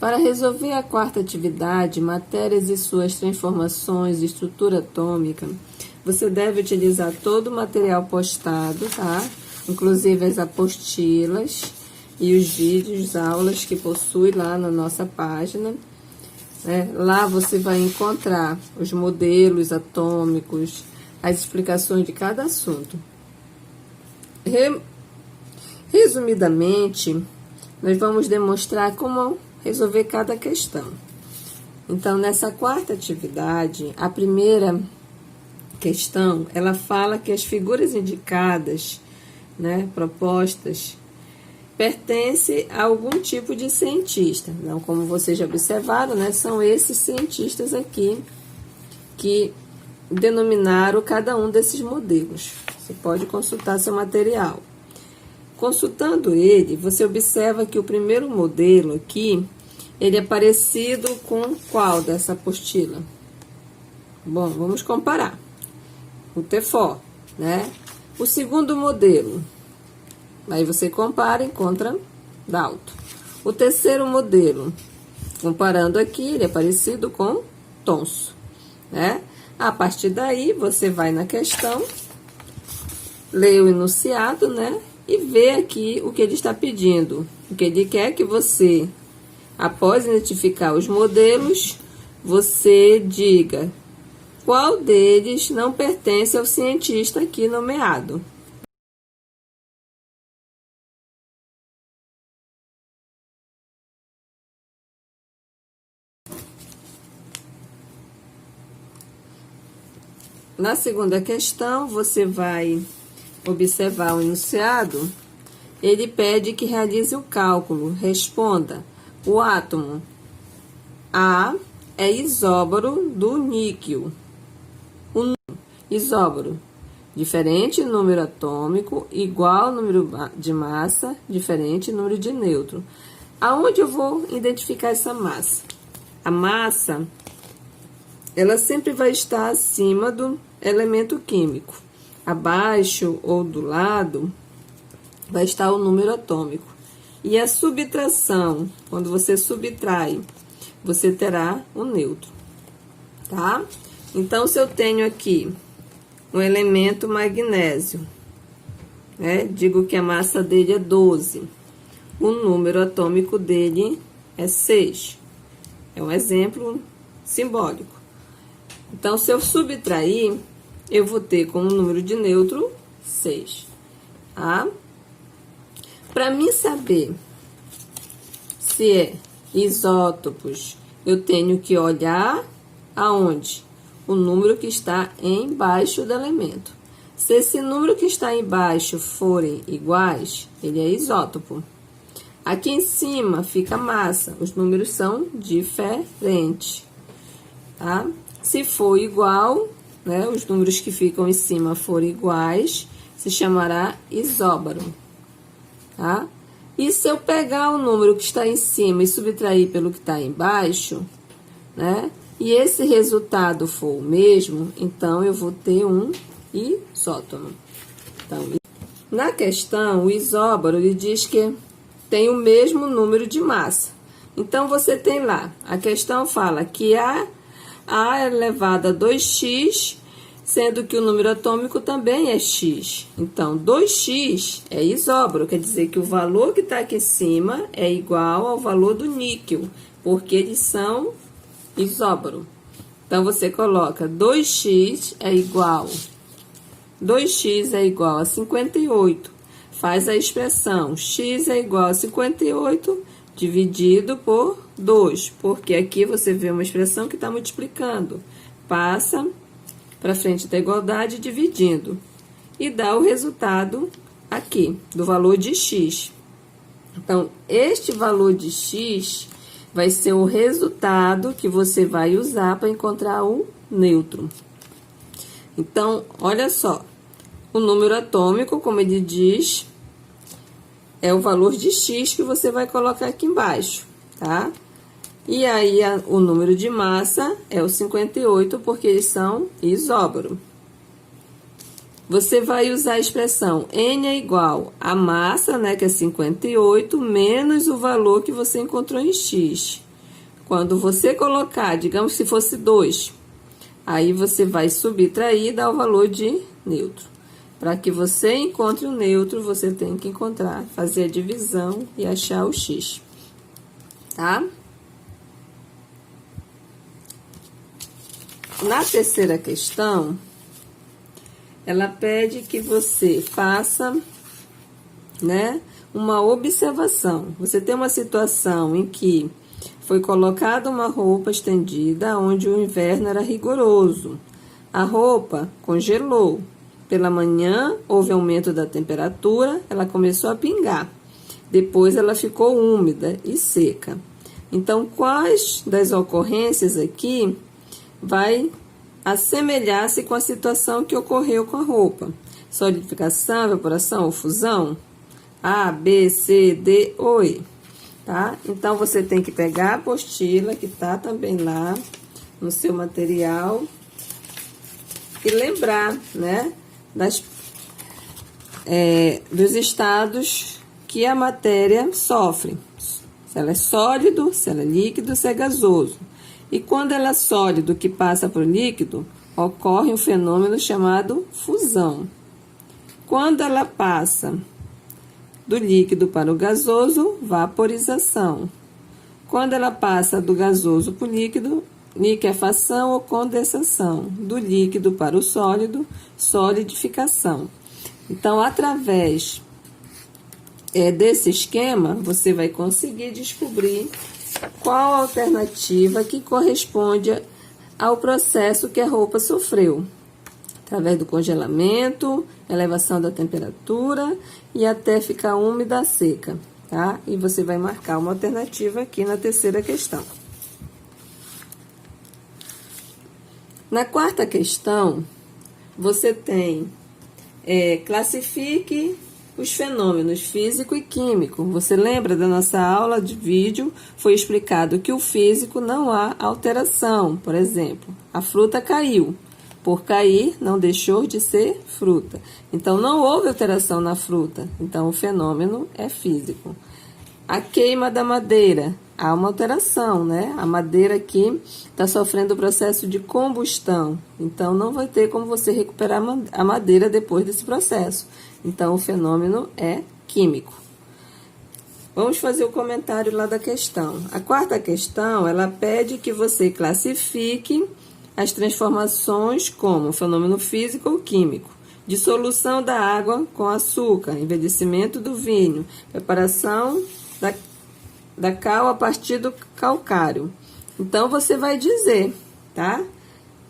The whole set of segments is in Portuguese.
Para resolver a quarta atividade, matérias e suas transformações de estrutura atômica, você deve utilizar todo o material postado, tá? Inclusive as apostilas e os vídeos, aulas que possui lá na nossa página. Lá você vai encontrar os modelos atômicos, as explicações de cada assunto. Resumidamente, nós vamos demonstrar como resolver cada questão. Então, nessa quarta atividade, a primeira questão, ela fala que as figuras indicadas, propostas, pertencem a algum tipo de cientista. Então, como vocês já observaram, são esses cientistas aqui que denominaram cada um desses modelos. Você pode consultar seu material. Consultando ele, você observa que o primeiro modelo aqui, ele é parecido com qual dessa apostila? Bom, vamos comparar. O TEFO, O segundo modelo, aí você compara e encontra Dalton. O terceiro modelo, comparando aqui, ele é parecido com Thomson, A partir daí, você vai na questão, lê o enunciado, e vê aqui o que ele está pedindo. O que ele quer que você, após identificar os modelos, você diga qual deles não pertence ao cientista aqui nomeado. Na segunda questão, você vai observar o enunciado. Ele pede que realize o cálculo. Responda: o átomo A é isóbaro do níquel. Isóbaro, diferente número atômico, igual número de massa, diferente número de nêutron. Aonde eu vou identificar essa massa? A massa, ela sempre vai estar acima do elemento químico. Abaixo ou do lado vai estar o número atômico. E a subtração, quando você subtrai, você terá o nêutron, tá? Então, se eu tenho aqui um elemento magnésio, digo que a massa dele é 12, o número atômico dele é 6. É um exemplo simbólico. Então, se eu subtrair, eu vou ter como número de nêutron 6, tá? Para mim saber se é isótopos, eu tenho que olhar aonde? O número que está embaixo do elemento. Se esse número que está embaixo forem iguais, ele é isótopo. Aqui em cima fica a massa, os números são diferentes, tá? Se for igual, os números que ficam em cima forem iguais, se chamará isóbaro, tá? E se eu pegar o número que está em cima e subtrair pelo que está embaixo, e esse resultado for o mesmo, então eu vou ter um isótono. Então, na questão, o isóbaro, ele diz que tem o mesmo número de massa. Então, você tem lá, a questão fala que A é elevado a 2x, sendo que o número atômico também é x. Então, 2x é isóbaro, quer dizer que o valor que está aqui em cima é igual ao valor do níquel, porque eles são isóbaro. Então, você coloca 2x é igual a 58. Faz a expressão x é igual a 58 dividido por 2, porque aqui você vê uma expressão que está multiplicando. Passa para frente da igualdade dividindo. E dá o resultado aqui, do valor de x. Então, este valor de x vai ser o resultado que você vai usar para encontrar o nêutron. Então, olha só. O número atômico, como ele diz, é o valor de x que você vai colocar aqui embaixo, tá? E aí, o número de massa é o 58, porque eles são isóbaro. Você vai usar a expressão N é igual a massa, que é 58, menos o valor que você encontrou em x. Quando você colocar, digamos se fosse 2, aí você vai subtrair e dar o valor de neutro. Para que você encontre o neutro, você tem que encontrar, fazer a divisão e achar o x, tá? Na terceira questão, ela pede que você faça, né, uma observação. Você tem uma situação em que foi colocada uma roupa estendida onde o inverno era rigoroso. A roupa congelou. Pela manhã, houve aumento da temperatura, ela começou a pingar. Depois, ela ficou úmida e seca. Então, quais das ocorrências aqui vai assemelhar-se com a situação que ocorreu com a roupa? Solidificação, evaporação ou fusão? A, B, C, D ou E, tá? Então, você tem que pegar a apostila, que tá também lá no seu material, e lembrar, né, dos estados que a matéria sofre. Se ela é sólido, se ela é líquido, se é gasoso. E quando ela é sólido que passa para o líquido, ocorre um fenômeno chamado fusão. Quando ela passa do líquido para o gasoso, vaporização. Quando ela passa do gasoso para o líquido, liquefação ou condensação. Do líquido para o sólido, solidificação. Então, através desse esquema, você vai conseguir descobrir qual a alternativa que corresponde ao processo que a roupa sofreu. Através do congelamento, elevação da temperatura e até ficar úmida, seca, tá? E você vai marcar uma alternativa aqui na terceira questão. Na quarta questão, você tem classifique os fenômenos físico e químico. Você lembra da nossa aula de vídeo? Foi explicado que o físico não há alteração. Por exemplo, a fruta caiu. Por cair, não deixou de ser fruta. Então, não houve alteração na fruta. Então, o fenômeno é físico. A queima da madeira. Há uma alteração, né? A madeira aqui está sofrendo o processo de combustão. Então, não vai ter como você recuperar a madeira depois desse processo. Então, o fenômeno é químico. Vamos fazer o comentário lá da questão. A quarta questão, ela pede que você classifique as transformações como fenômeno físico ou químico. Dissolução da água com açúcar, envelhecimento do vinho, preparação da cal a partir do calcário. Então, você vai dizer, tá?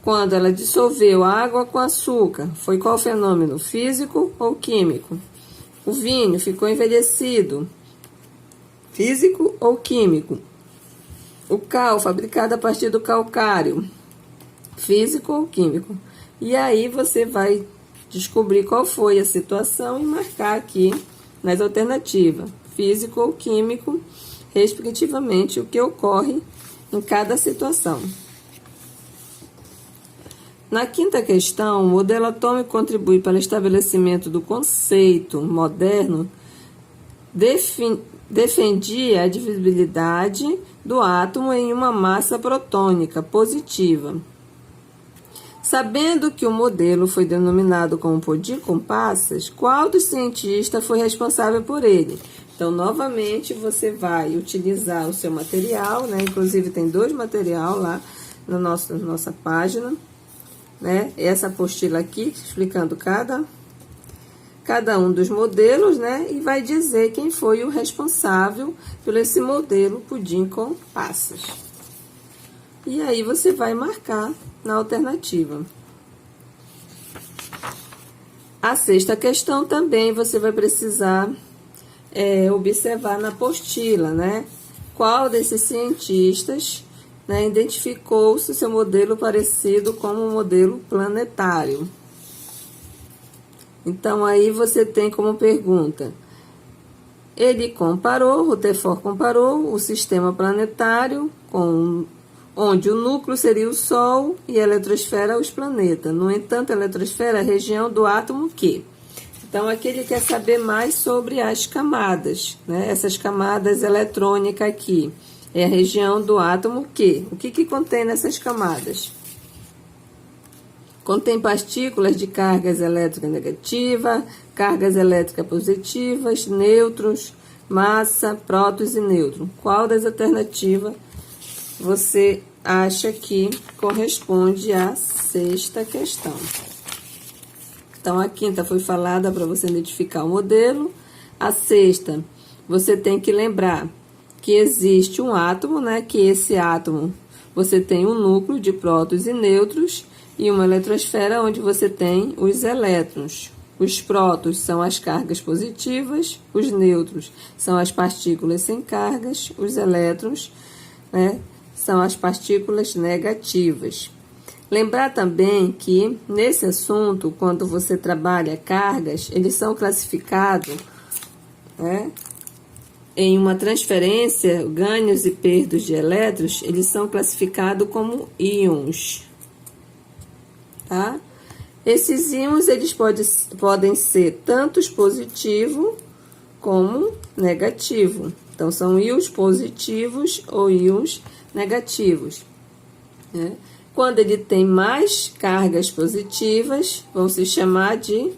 Quando ela dissolveu água com açúcar, foi qual fenômeno? Físico ou químico? O vinho ficou envelhecido, físico ou químico? O cal, fabricado a partir do calcário, físico ou químico? E aí você vai descobrir qual foi a situação e marcar aqui nas alternativas, físico ou químico, respectivamente, o que ocorre em cada situação. Na quinta questão, o modelo atômico contribui para o estabelecimento do conceito moderno, defendia a divisibilidade do átomo em uma massa protônica positiva. Sabendo que o modelo foi denominado como pudim com passas, qual dos cientistas foi responsável por ele? Então, novamente, você vai utilizar o seu material, né? Inclusive, tem 2 materiais lá na nossa página, né? Essa apostila aqui, explicando cada um dos modelos, né? E vai dizer quem foi o responsável por esse modelo pudim com passas. E aí, você vai marcar na alternativa. A sexta questão também você vai precisar observar na apostila, né? Qual desses cientistas, né, identificou-se seu modelo parecido com um modelo planetário. Então, aí você tem como pergunta: ele comparou, Rutherford comparou o sistema planetário com onde o núcleo seria o Sol e a eletrosfera os planetas. No entanto, a eletrosfera é a região do átomo que. Então, aqui ele quer saber mais sobre as camadas, né? Essas camadas eletrônicas aqui. É a região do átomo Q. O que contém nessas camadas? Contém partículas de cargas elétricas negativas, cargas elétricas positivas, nêutrons, massa, prótons e nêutrons. Qual das alternativas você acha que corresponde à sexta questão? Então, a quinta foi falada para você identificar o modelo. A sexta, você tem que lembrar que existe um átomo, né? Que esse átomo, você tem um núcleo de prótons e nêutrons e uma eletrosfera onde você tem os elétrons. Os prótons são as cargas positivas, os nêutrons são as partículas sem cargas, os elétrons, né, são as partículas negativas. Lembrar também que, nesse assunto, quando você trabalha cargas, eles são classificados, né, em uma transferência, ganhos e perdas de elétrons, eles são classificados como íons, tá? Esses íons, eles podem ser tanto positivo como negativo. Então, são íons positivos ou íons negativos, né? Quando ele tem mais cargas positivas, vão se chamar de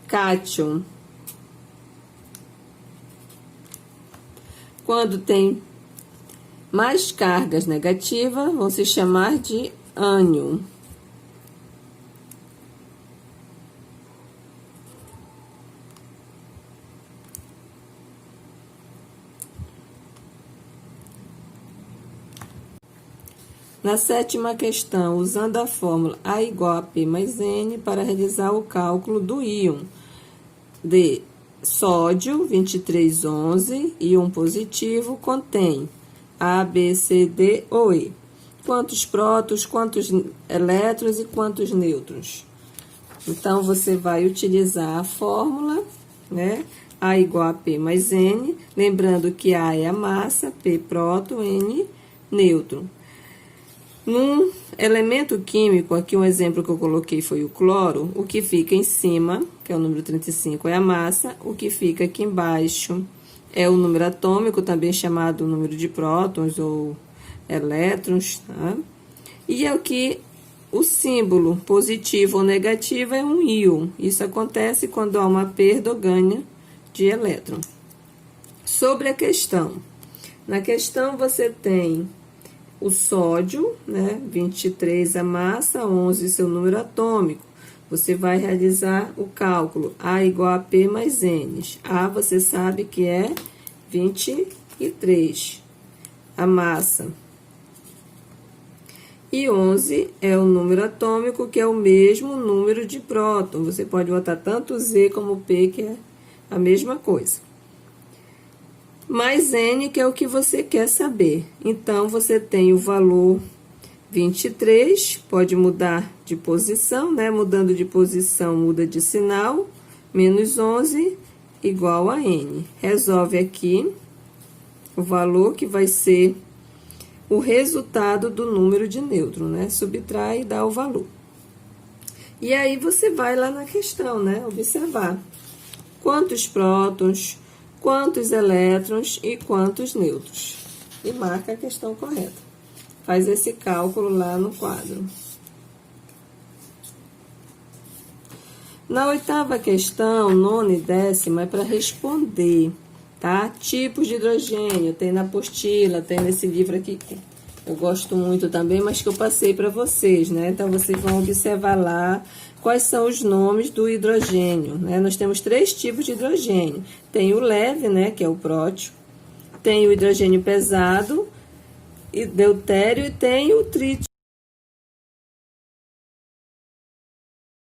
cátion. Quando tem mais cargas negativas, vão se chamar de ânion. Na sétima questão, usando a fórmula A igual a P mais N para realizar o cálculo do íon de sódio 2311, íon positivo, contém A, B, C, D ou E. Quantos prótons, quantos elétrons e quantos nêutrons? Então, você vai utilizar a fórmula, né? A igual a P mais N, lembrando que A é a massa, P próton, N nêutron. Num elemento químico, aqui um exemplo que eu coloquei foi o cloro, o que fica em cima, que é o número 35, é a massa, o que fica aqui embaixo é o número atômico, também chamado número de prótons ou elétrons, tá? E é o que o símbolo positivo ou negativo é um íon. Isso acontece quando há uma perda ou ganho de elétron. Sobre a questão. Na questão você tem o sódio, né, 23 a massa, 11 seu número atômico. Você vai realizar o cálculo A igual a P mais N. A você sabe que é 23, a massa. E 11 é o número atômico, que é o mesmo número de próton. Você pode botar tanto Z como P, que é a mesma coisa. Mais N, que é o que você quer saber. Então, você tem o valor 23, pode mudar de posição, né? Mudando de posição, muda de sinal. Menos 11, igual a N. Resolve aqui o valor que vai ser o resultado do número de nêutron, né? Subtrai e dá o valor. E aí, você vai lá na questão, né? Observar quantos prótons, quantos elétrons e quantos nêutrons. E marca a questão correta. Faz esse cálculo lá no quadro. Na oitava questão, nona e décima, é para responder, tá? Tipos de hidrogênio, tem na apostila, tem nesse livro aqui, que eu gosto muito também, mas que eu passei para vocês, né? Então, vocês vão observar lá quais são os nomes do hidrogênio, né? Nós temos 3 tipos de hidrogênio. Tem o leve, né, que é o prótio. Tem o hidrogênio pesado, e deutério, e tem o trítio.